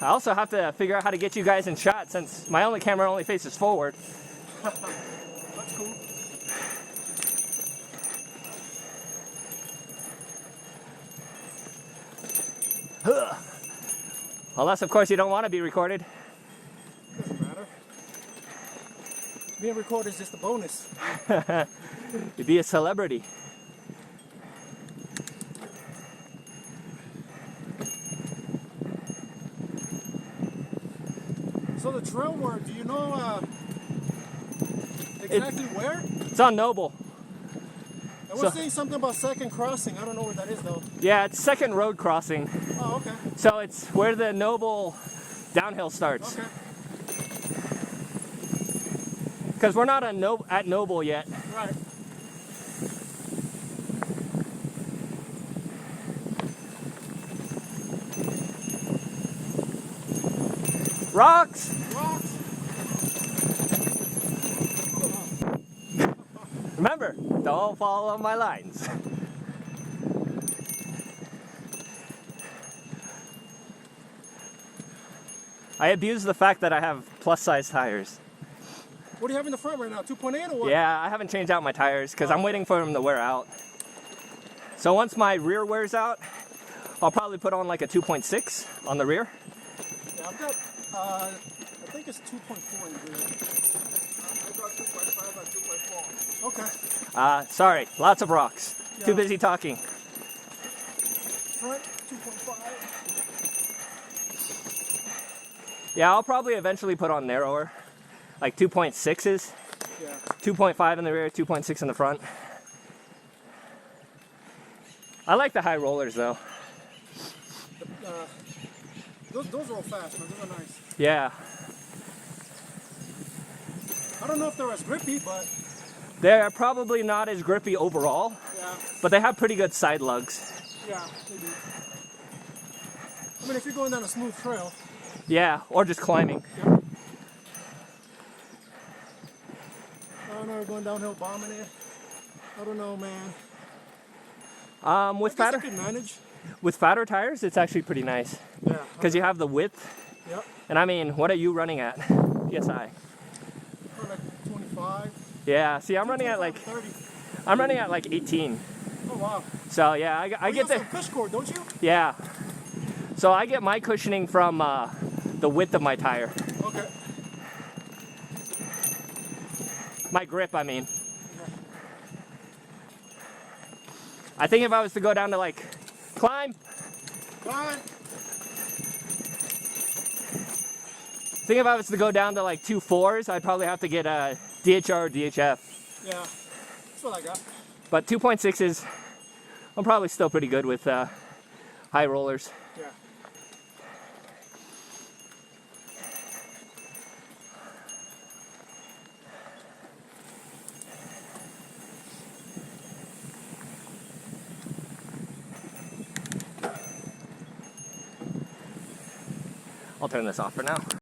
I also have to figure out how to get you guys in shot since my only camera only faces forward. That's cool. Unless, of course, you don't want to be recorded. Doesn't matter. Being recorded is just a bonus. You'd be a celebrity. So the trail work, do you know exactly where? It's on Noble. I was saying something about second crossing. I don't know where that is though. Yeah, it's second road crossing. Oh, okay. So it's where the Noble downhill starts. Okay. Because we're not at Noble yet. Right. Rocks! Rocks! Remember, don't follow my lines. I abuse the fact that I have plus size tires. What do you have in the front right now? 2.8 or what? Yeah, I haven't changed out my tires because I'm waiting for them to wear out. So once my rear wears out, I'll probably put on like a 2.6 on the rear. Yeah, I've got, I think it's 2.4 in the rear. I've got 2.5 and 2.4. Okay. Sorry, lots of rocks. Yeah. Too busy talking. Front, 2.5. Yeah, I'll probably eventually put on narrower, like 2.6s. Yeah. 2.5 in the rear, 2.6 in the front. I like the high rollers though. Those roll fast, man. Those are nice. Yeah. I don't know if they're as grippy, but They're probably not as grippy overall, yeah, but they have pretty good side lugs. yeah, they do. I mean, if you're going down a smooth trail. Yeah, or just climbing. Yep. Oh no, we're going downhill bombing it. I don't know, man. With I guess fatter I can manage. with fatter tires, it's actually pretty nice Yeah. because you have the width. Yep. And I mean, what are you running at? PSI. Or like 25. Yeah. See, I'm running at like 30. 18. Oh wow. So yeah, I You get have the some push cord, don't you? yeah. So I get my cushioning from the width of my tire. Okay. My grip, I mean. I think if I was to go down to like climb, Fine. I think if I was to go down to like 2.4s, I'd probably have to get a DHR or DHF. Yeah. That's what I got. But 2.6s, I'm probably still pretty good with high rollers. Yeah. I'll turn this off for now.